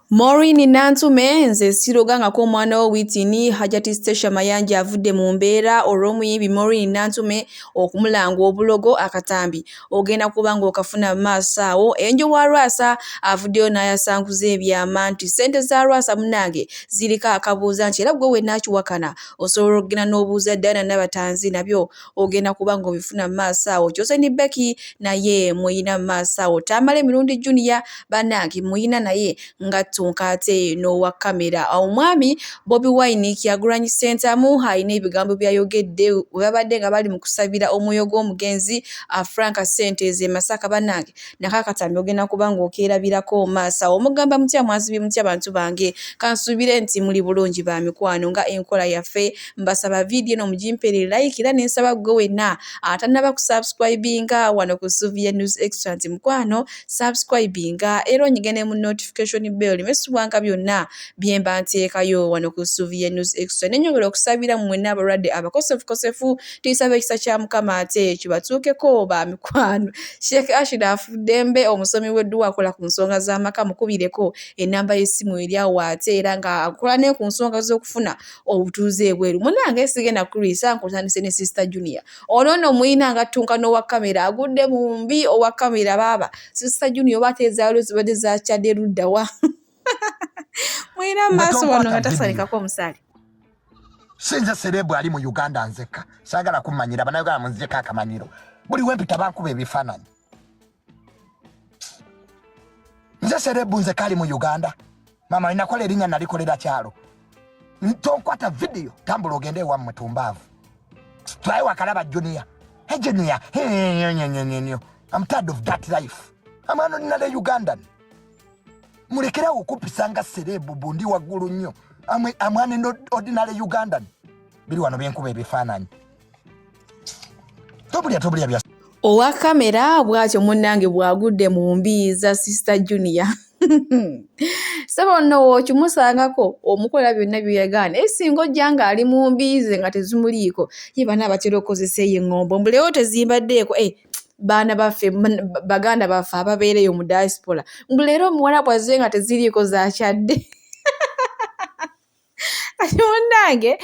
Maureen Nantume nze sirogangako omwana wo Whitney Hajati Stesha Mayanja avudde mu mbeera olw'omuyimbi Maureen Nantume okumulanga obulogo akatambi ogenda kuba ng'okafuna mu maaso awo. Enjo wa Lwasa avuddeyo n'ayasankuza ebyama nti ssente za Lwasa munnange ziriko akabuuza nti era gwe wennakiwakana osobola okugenda n'obuuza Diana Nabatanzi nabyo ogenda kuba ng'obifuna mu maaso awo. Joseni Becky naye muyina mu maaso awo. Tamale Mirundi Junior bannange muyina naye nga tunkate n'owa kamera. Omwami Bobi Wine Kyagulanyi Ssentamu alina ebigambo byayogedde we babadde nga bali mu kusabira omwoyo gw'omugenzi Frank Ssente e Masaka bannange nakakatambi ogenda kuba ng'okeerabirako maaso awo. Omugamba mutya mwazibye mutya bantu bange kansuubire nti muli bulungi ba mikwano nga enkola yaffe mbasaba vidiyo no mugimpeere like era nensaba gwe wenna atannaba kusubscribinga wano ku Sylvia News Extra nti mukwano subscribinga era onyigene mu notification bell mesubwanga byonna byemba nteekayo wano ku Sylvia News Extra. Nenyongera okusabira mu mwenna abalwadde abakosefukosefu tuyisaba ekisa kya Mukama ate kibatuukeko ba mikwano. Sheikh Ashraf Dembe omusomi w'edduwa akola ku nsonga z'amaka mukubireko enamba y'essimu eri awo ate era nga akola ne ku nsonga z'okufuna obutuuze ebweru. Munnange sigenda kulwisa nkutandise ne Sister Junior ono muyina nga ttunka n'owa kamera agudde mu mbi owa kamera baaba Sister Junior oba tezaalo zibadde zakyadde ludda wa mwina maaso wano nga tasalikako omusaali. Sinze serebu ali mu Uganda nzeka saagala kummanyira bannayuganda munzireko akamaniro buli wempita bankuba ebifaananyi. Nze serebu nze kali mu Uganda mama inakola erinnya nalikolera kyalo ntonkwata vidiyo tambula ogende ewammwe tumbaavu tulaye wakalaba Junior. Hey Junior, I'm tired of that life. I'm an ordinary Ugandan. Mulekera okupisanga serebu bundi waggulu nnyo. I'm an ordinary Ugandan. Biri wano byenkuba ebifaananyi. Tobulya bya owa kamera bwatyo munnange bwagudde mu mbi za Sister Junior. Saba no kimusangako omukola byonna byeyagaana esinga ojja nga ali mu mbize nga tezimuliiko ye bana abatera okozesa engombo mbulewo tezimbaddeeko baana baffe baganda baffe ababeereyo mu diaspora mbuleero omuwala bwazze nga teziriiko zakyadde. Munnange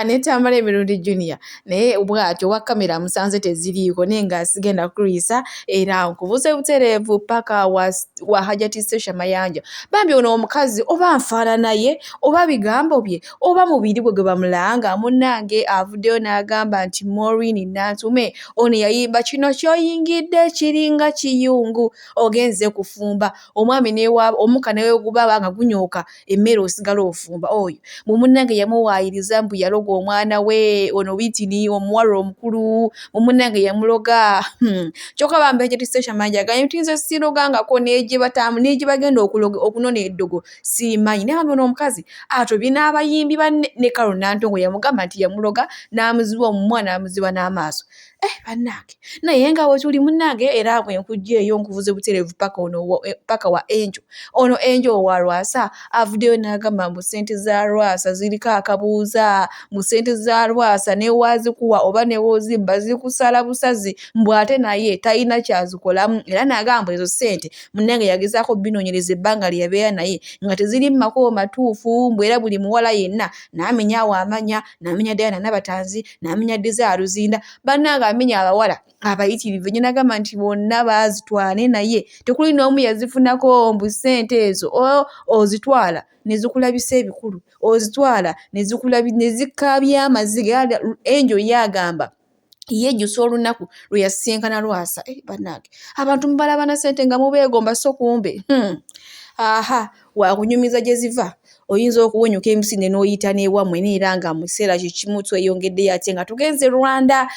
netamala Emirundi Junior naye bwatyo wa kamera musanze teziriiko naye nga sigenda kulwisa era nkubuze butereevu paka wa Hajati Stesha Mayanja bambi ono omukazi oba nfaanana ye oba bigambo bye oba mubiri gwe bamulanga. Munnange avuddeyo n'agamba nti Maureen Nantume ono yayimba kino kyoyingidde kiringa kiyungu ogenze kufumba omwami newa omuka newe gubaba nga gunyooka emmere osigala ofumba oyo munnange yamuwaayiriza mbu yaloga omwana we ono Whitney omuwala omukulu munnange yamuloga kyokka bambe Hajati Stesha Mayanja ganye ntinze sirogangako neje batamu neje bagenda okunona eddogo simanyi naye ono omukazi atobye n'abayimbi banne ne Carol Nantongo yamugamba nti yamuloga n'amuziba omumwana amuziba n'amaaso. Bannange naye nga bwe tuli munnange era bwe nkujja eyo nkuvuze butereevu paka wa Angel ono Angel wa Lwasa avuddeyo n'agamba mu ssente za Lwasa ziriko akabuuza mu ssente za Lwasa ne wazikuwa oba ne wozibba zikusala busazi mbw ate naye talina kyazikolamu era n'agamba ezo ssente munnange yagezaako binoonyereza ebbanga lye yabeera naye nga teziri mu makubo matuufu mbw era buli muwala yenna n'amenya awo amanya n'amenya Diana Nabatanzi n'amenya Desire Luzinda bannange amenya abawala abayitirivu nnyo n'agamba nti bonna baazitwale naye tekuli n'omu yazifunako mbu ssente ezo ozitwala ne zikulabisa ebikulu ozitwala ne zikabya amaziga. Angel yagamba yejjusa olunaku lwe yasisinkana Lwasa. Bannange abantu mubalaba na ssente nga mubeegomba so kumbe wakunyumiza gye ziva oyinza okuwonyuka emisinde n'oyita n'ewammwe neera nga mu kiseera kikimu tweyongeddeyo ate nga tugenze Rwanda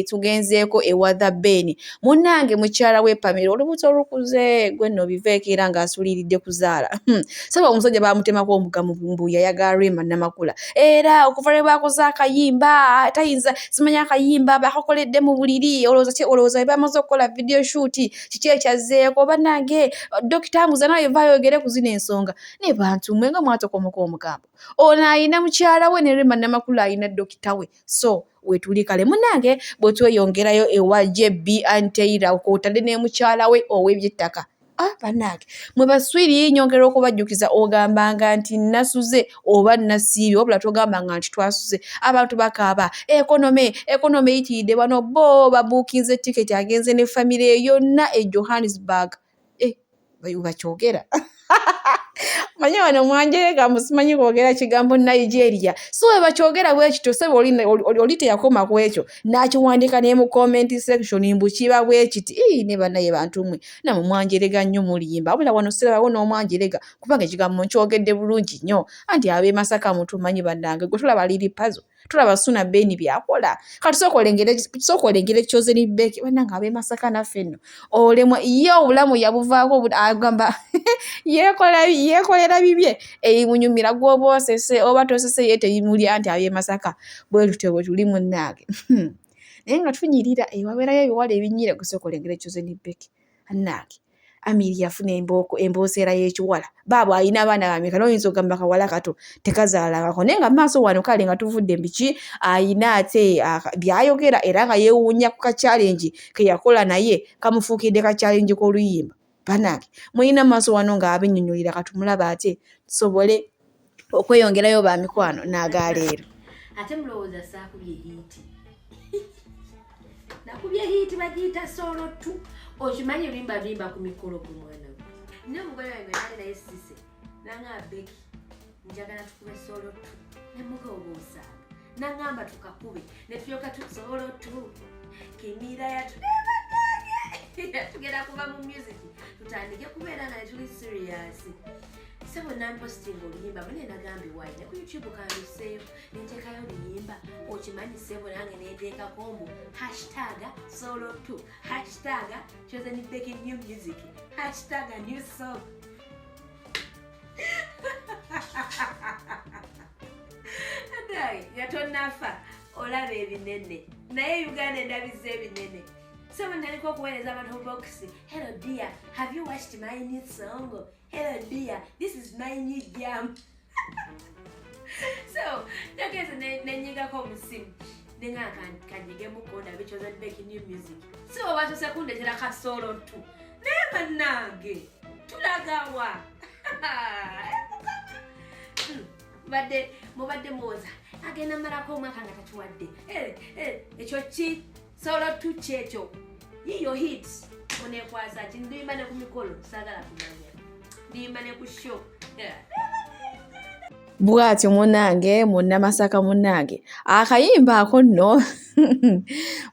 tugenzeeko ewa The Ben. Munnange mukyala we Pamela olubuto olukuze gwe nno biveeko era ng'asuuliridde kuzaala saba omusajja baamutemako omugamu mbu yayagala Rema Namakula era okuva lwe baakoze akayimba tayinza simanya akayimba bakakoledde mu buliri olowooza bamaze okukola video shoot kiki ekyazzeeko. Bannange Dokita Muza nawe vaayogere ku zino ensonga ne bantu mwe nga mwatokomoka omugambo ono ayina mukyala we ne Rema Namakula ayina dokita we so wetuli kale munnange bwe tweyongerayo ewa JB Anteira kw'otadde ne mukyala we ow'ebyettaka Bannange mwe baswiri nyongera okubajjukiza ogambanga nti nasuze oba nasiibye wabula togambanga nti twasuze abantu bakaaba ekonome eyitiridde bano bo babuukinze tiketi agenze ne famire yonna e Johannesburg bakyogera manyi wano Mwanjerega musimanyi kwogera kigambo Nigeria so we bakyogera bwekito sebe oli teyakoma ku ekyo nakiwandika ne mu comment section mbu kiba bwekiti ne banaye bantu mmwe namwe Mwanjerega nnyo mulimba wabula wano sirabawo n'Omwanjerega kubanga ekigambo nkyogedde bulungi nnyo anti ab'e Masaka mutumanyi bannange gwe tulaba Lili Puzzle tulaba Suna Beni byakola kati sooka olengere Chosen Beki bannange ab'e Masaka naffe nno olemwa ye obulamu yabuvaako agamba yeekolera bibye eyimunyumira gw'oba osese oba tosese ye teyimuli anti ab'e Masaka bwe tutyo bwe tuli munnange naye nga tunyirira wabeerayo ebiwala ebinyire gusooka olengere Chosen Beki annange Amiri yafuna embooseera y'ekiwala baabo alina abaana bameka n'oyinza ogamba kawala kato tekazaalangako naye nga maaso wano kale nga tuvudde mbiki ayina ate byayogera era nga yeewuunya ku ka-challenge ke yakola naye kamufuukidde ka-challenge k'oluyimba bannange mulina maaso wano nga abinnyonnyolera katumulaba ate tusobole okweyongerayo ba mikwano n'agaleero ate mulowooza saakubye hiiti nakubye hiiti bagiyita solo tu okimanyi bimba ku mikolo ku mwana nne omugole wange nali naye sise naŋŋamba Beki njagala tukube solo tu nemuga obuusanga naŋŋamba tukakube ne tulyoka solo tu kimira tugenda kuva mu music tutandike kubeera nga ne tuli serious sebo namposting oluyimba bune nagambi wayi ne ku YouTube kanduseeyo nenteekayo oluyimba okimanyi sebo nange nenteekako mbu #solo2 #Chosen Beki new music #new song adai yatonafa olaba ebinene naye Uganda endabiza ebinene so naliko okuweereza abantu boxi hello dear have you watched my new song hello dear this is my new jam so nakeze nenyigako omusimu nenga kanjigemu konda Chosen Beki new music so watu sekunde jira ka solo tu nema nange tulagawa mubadde muwoza agenda malako omwaka nga tatuwadde ekyo ki solo tu kyekyo yiyo hit onekwasa ki ndiyimba ne ku mikolo saagala kumanya ndiyimba ne ku show bwatyo munnange munnamasaka munnange akayimba ako nno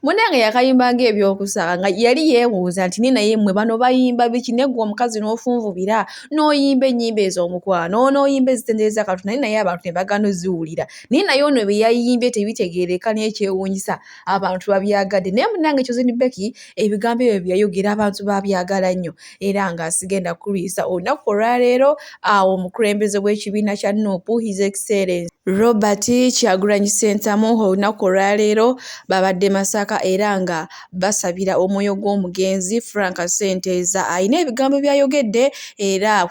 munnange yakayimbanga ebyokusaka nga yali yeebuuza nti ninaye mmwe bano bayimba biki neggwe omukazi n'ofunvubira n'oyimba ennyimba ez'omukwano n'oyimba ezitendereza Katonda naye abantu ne bagano ziwulira naye naye ono bye yayimbye tebitegeereka n'ekyewuunyisa abantu babyagadde naye munnange Chosen Beki ebigambo ebyo byayogera abantu babyagala nnyo era ng'asigenda kulwisa olunaku olwaleero awo omukulembeze w'ekibiina kya Nuupu His Excellency Robert Kyagulanyi Ssentamu olunaku olwaleero babadde Masaka era nga basabira omwoyo gw'omugenzi Frank Ssenteeza alina ebigambo byayogedde era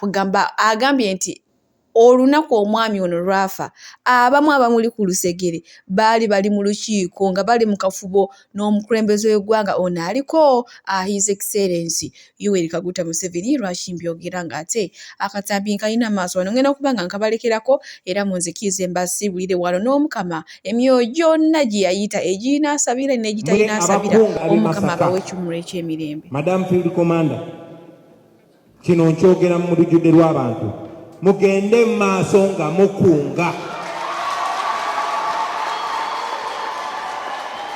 agambye nti olunaku omwami ono lwafa abamu muli ku lusegere bali mu lukiiko nga bali mu kafubo n'omukulembeze w'eggwanga ono aliko His Excellency Yoweri Kaguta Museveni lwakimbyogera nga ate akatambi kalina maaso wano ngenda okuba nga nkabalekerako era munzikirize mbasiibulire wano n'omukama emyoyo gyonna gye yayita eginaasabira n'egitayinaasabira omukama abawe ekimuli eky'emirembe. Madam Field Commander kino nkyogera mu lujjudde lw'abantu mugende maaso nga mukunga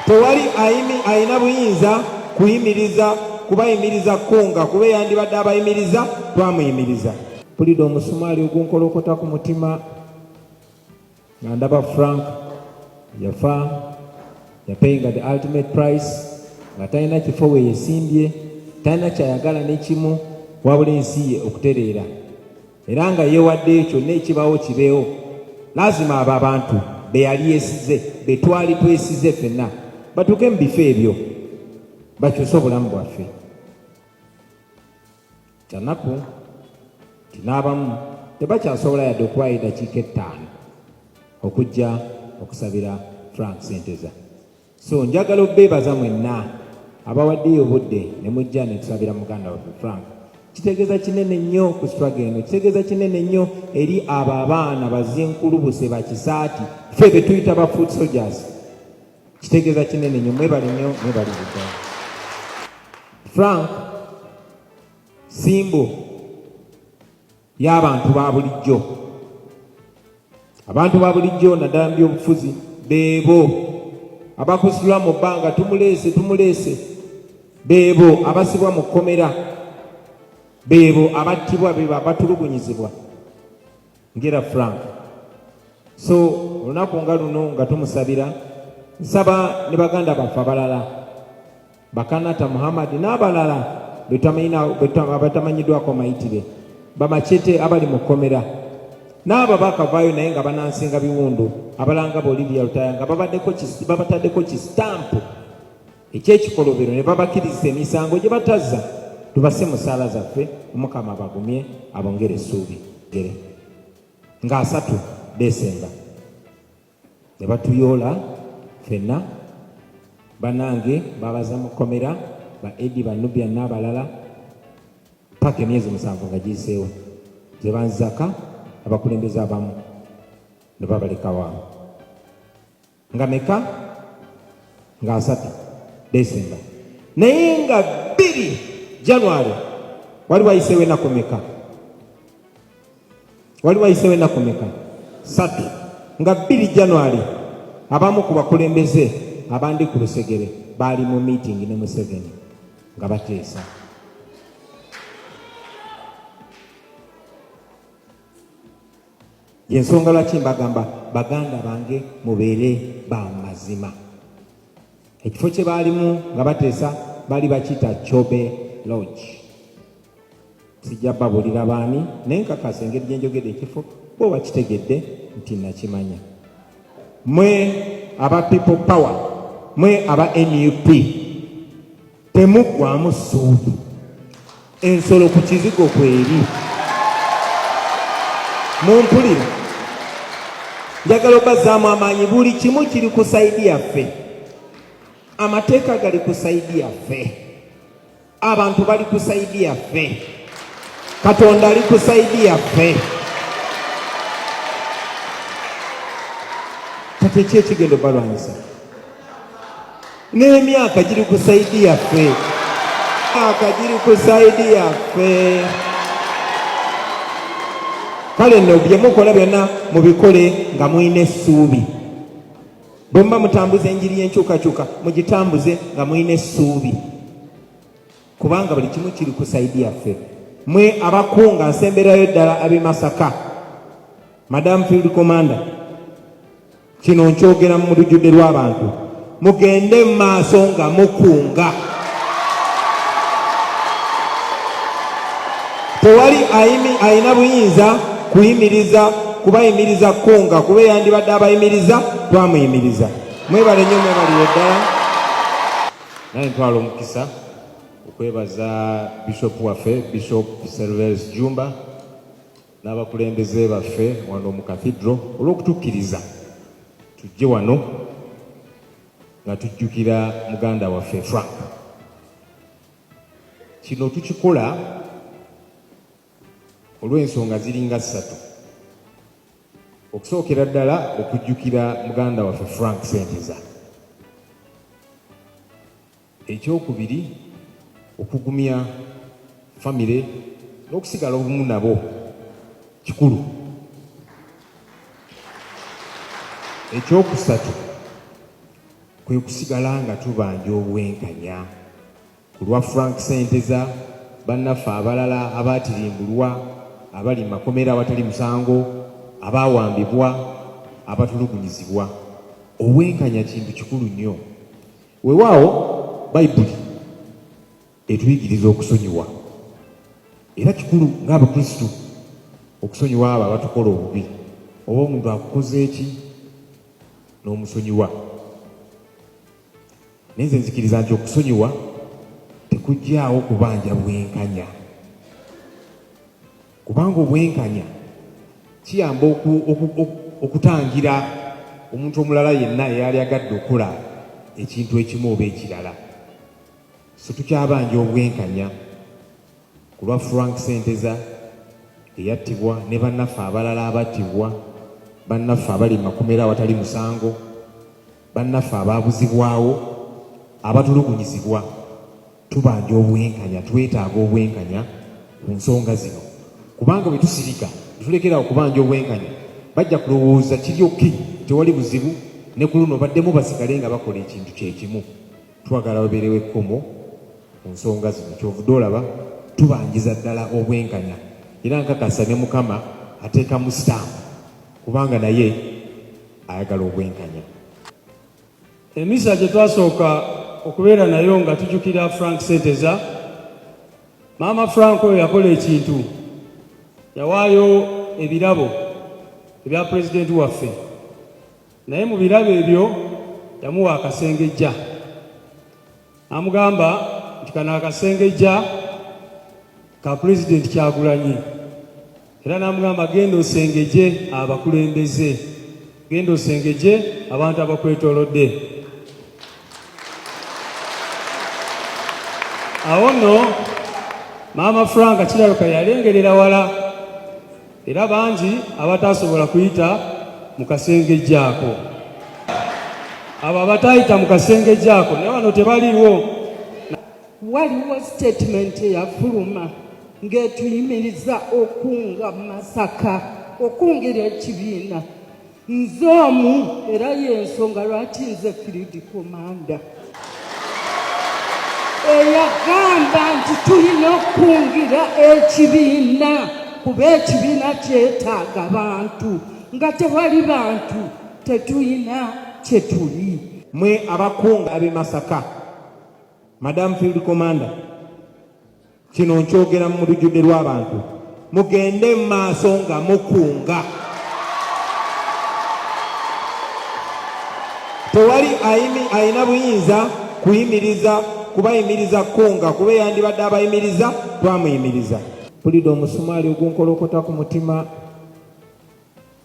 tewali ayina buyinza kubayimiriza kunga kuba yandibadde abayimiriza twamuyimiriza pulida omusumaali ogunkolokota ku mutima nga ndaba Frank yafa yapayinga the ultimate price nga talina kifo we yesimbye talina kyayagala n'ekimu wabula ensi ye okutereera era nga yeewadde ekyo n'ekibawo kibeewo lazima abo abantu be yali yesize be twali twesize ffenna batuuke mu bifo ebyo bakyuse obulamu bwaffe kyanaku tinaabamu tebakyasobola yadde okubayo eddakiika 5 okujja okusabira Frank Ssenteeza so njagala obbeebaza mwenna abawaddeyo obudde ne mujja ne tusabira muganda waffe Frank kitegeeza kinene nnyo ku struggle eno, kitegeeza kinene nnyo eri abo abaana bazinkulubuse bakisaati ffe be tuyita ba foot soldiers. Kitegeeza kinene nnyo. Mwebale nnyo, mwebale ddala. Frank simbo y'abantu ba bulijjo. Abantu ba bulijjo naddala mu byobufuzi beebo abakusulwa mu bbanga tumuleese, beebo abasibwa mu kkomera, beebo abattibwa, beebo abatulugunyizibwa ngera Frank. So olunaku nga luno nga tumusabira, nsaba ne baganda baffe abalala, Bakanata Muhammad n'abalala abatamanyiddwako mayitire, bamacete abali mu kkomera, n'abo bakavaayo naye nga banansinga biwundu, abalanga Olivia Lutaya nga babataddeko kistampu ekyekikolobero ne babakkiriza emisango gye batazza. Tubase mu ssaala zaffe, Omukama abagumye abongere essuubi. Nga 3 Desemba ne batuyoola ffenna banange babaza mu kkomera, ba Edi Banubia n'abalala, paka emyezi 7 nga giyiseewo, ze banzaka abakulembeze abamu ne babalekawo. Nga meka? Nga 3 Desemba. Naye nga 2 January wali wayiseewo ennaku meka? Wali wayiseewo ennaku meka? 3. Nga 2 January abamu ku bakulembeze abandi ku Lusegere baali mu meeting ne Museveni nga bateesa. Yensonga lwaki mbagamba baganda bange mubeere ba mazima. Ekifo kye baalimu nga bateesa baali bakiyita Chobe Lodge. Sijja babuulira baani naye nkakasa engeri gye njogedde ekifo bo bakitegedde nti nakimanya. Mwe aba People Power, mwe aba NUP, temuggwamu ssuubi, ensolo ku kizigo kweri. Mumpulira, njagala obazzaamu amaanyi, buli kimu kiri ku saidi yaffe, amateeka gali ku saidi yaffe, abantu bali ku saidi yaffe, Katonda ali ku saidi yaffe. Kati ki ekigendo balwanyisa? N'emyaka giri ku saidi yaffe, emyaka giri ku saidi yaffe. Kale nno bye mukola byonna mubikole nga mulina essuubi. Bwe muba mutambuza enjiri y'enkyukakyuka mugitambuze nga mulina essuubi, kubanga buli kimu kiri ku saidi yaffe. Mwe abakunga nsemberayo ddala ab'e Masaka, Madam Field Commander, kino nkyogera mu lujjudde lw'abantu, mugende mu maaso nga mukunga. Tewali ayina buyinza kubayimiriza kunga, kuba yandibadde abayimiriza, twamuyimiriza. Mwebale nnyo, mwebalire ddala. Naye ntwala omukisa okwebaza Bishop waffe, Bishop Serves Jumba n'abakulembeze baffe wano mu Cathedral olw'okutukkiriza tujje wano nga tujjukira muganda waffe Frank. Kino tukikola olw'ensonga ziringa 3. Okusookera ddala okujjukira muganda waffe Frank Senteza. Ekyokubiri okugumya famire n'okusigala obumu nabo kikulu. Ekyokusatu kwe kusigala nga tubanja obwenkanya ku lwa Frank Senteza, bannaffe abalala abaatirimbulwa, abali mu makomera awatali musango, abaawambibwa, abatulugunyizibwa. Obwenkanya kintu kikulu nnyo. Weewaawo Bayibuli etuyigiriza okusonyiwa, era kikulu ng'Abakristu okusonyiwa abo abatukola obubi. Oba omuntu akukoze eki n'omusonyiwa. Naye nze nzikiriza nti okusonyiwa tekuggyaawo kubanja bwenkanya, kubanga obwenkanya kiyamba okutangira omuntu omulala yenna eyali agadde okukola ekintu ekimu oba ekirala. So tukyabanja obwenkanya. ku lwa Frank Senteza eyattibwa ne bannaffe abalala abattibwa, bannaffe abali makomera awatali musango, bannaffe abaabuzibwawo, abatulugunyizibwa. Tubanja obwenkanya, twetaaga obwenkanya ku nsonga zino, kubanga bwe tusirika tulekera okubanja obwenkanya bajja kulowooza kiryoki tewali buzibu, ne ku luno baddemu basigale nga bakola ekintu kyekimu. Twagala babeerewo ekkomo ku nsonga zino. Kyovudde olaba tubanjiza ddala obwenkanya, era nkakasa ne Mukama ateekamu sitampu kubanga naye ayagala obwenkanya. Emisa gye twasooka okubeera nayo nga tujjukira Frank Senteza, Maama Frank oyo yakola ekintu, yawaayo ebirabo ebya pulezidenti waffe, naye mu birabo ebyo yamuwa akasengejja. Amugamba nti kano akasengejja ka pulezidenti Kyagulanyi, era n'amugamba genda osengeje abakulembeze, genda osengeje abantu abakwetoolodde. Awo nno Maama Frank kirabika yalengerera wala, era bangi abatasobola kuyita mu kasengejja ako. Abo abatayita mu kasengejja ako ne wano tebaliwo. Waliwo statement eyafuluma ng'etuyimiriza okunga Masaka, okungira ekibiina. Nze omu era y'ensonga lwaki nze field commander eyagamba nti tulina okungira ekibiina kuba ekibiina kyetaaga bantu, nga tewali bantu tetulina kyetuli. Mwe abakunga ab'e Masaka, Madam Field Commander, kino nkyogera mu lujjudde lw'abantu, mugende mu maaso nga mukunga. Tewali ayina buyinza kuyimiriza kubayimiriza kunga, kuba yandibadde abayimiriza twamuyimiriza. Mpulidde omusumaali ogunkolokota ku mutima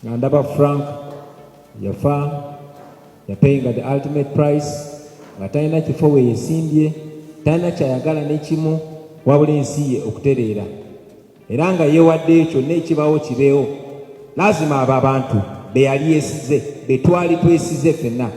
nga ndaba Frank yafa, yapayinga the ultimate price, nga talina kifo we yesimbye, talina kyayagala n'ekimu wabula ensi ye okutereera, era nga yeewadde ekyo n'ekibawo kibeewo. Lazima abo abantu be yali yesize, be twali twesize ffenna.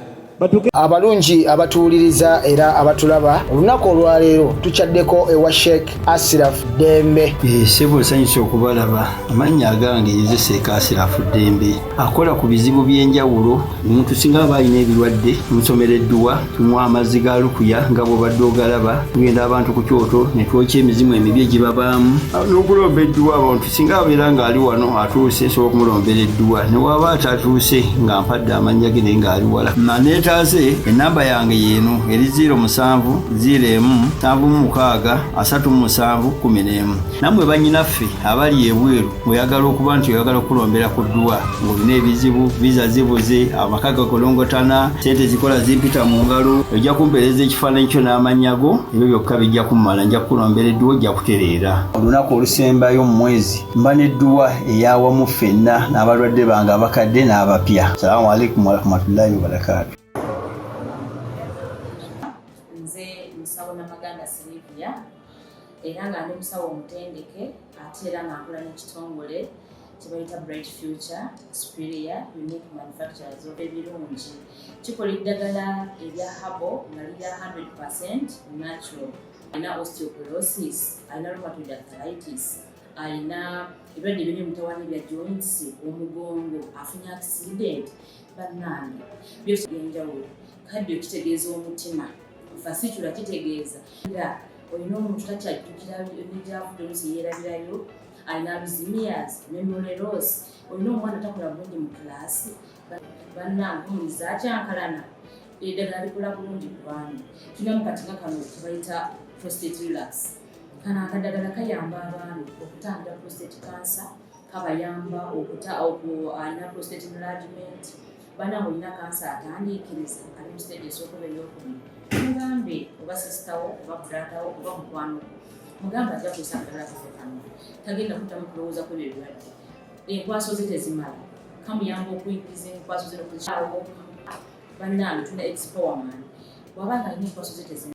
Abalungi abatuwuliriza era abatulaba, olunaku olwaleero tukyaddeko ewa Sheikh Ashraf Dembe. Ssebo nsanyusa okubalaba. Amannya agange ye Sheikh Ashraf Dembe, akola ku bizibu by'enjawulo. Omuntu singa aba alina ebirwadde tumusomereddwa, tumuwa amazzi ga lukuya nga bw'obadde ogalaba, tugenda abantu ku kyoto ne twokya emizimu emibi egibabaamu n'okulomba edduwa. Abantu singa abeera ng'ali wano atuuse, sobola okumulombera edduwa, ne waba atatuuse nga mpadde amannya ge naye ng'ali wala. Taze enamba yange yeno eri 0707763711. Namwe bannyinaffe abali ebweru, oyagala okuba nti oyagala okulombera ku dduwa ng'olina ebizibu, viza zibuze, amaka gakolongotana, sente zikola zimpita mu ngalo, ojja kumpeereza ekifaananyi kyo n'amannya go, ebyo byokka bijja kummala, nja kukulombera edduwa, ojja kutereera. Olunaku olusembayo mu mwezi mba n'edduwa ey'awamu ffenna n'abalwadde bange abakadde n'abapya. Salaamu alaikum warahmatullahi wabarakatuh. Musawo Namaganda Silivia era nga ndi musawo omutendeke ate era nga nkola n'ekitongole kye bayita Bright Future Superior Unique Manufacturers ebirungi. Kikola eddagala erya herbal nga lirya 100% natural. Alina osteoporosis, alina rheumatoid arthritis, alina ebirwadde eby'omutawaana bya joints, omugongo, afunye accident, bannange byose by'enjawulo. Kaddio kitegeeza omutima, fasitula kitegeeza era olina omuntu takyajjukira ebijjavudde oluusi yeerabirayo, alina alzheimer's, memory loss, olina omwana takola bulungi mu kilaasi, bannange omuliza akyankalana, eddagala likola bulungi ku baana. Tulina mu katinga kano kebayita prostate relax. Kano akaddagala kayamba abaana okutangira prostate cancer, kabayamba alina prostate enlargement. Bana olina kansa atandiikiriza ali mu stage esookuba ey'okubiri, mugambe oba sisitawo oba bratawo oba mukwano, mugambe ajja kussa akadala kafe kano, tagenda kuddamu kulowooza ku ebyo ebirwadde. Enkwaso ze tezimala, kamuyamba okuyigiriza enkwaso ze n'okuzikyawo. Bannange tulina expowerman, bw'aba nga alina enkwaso ze tezimala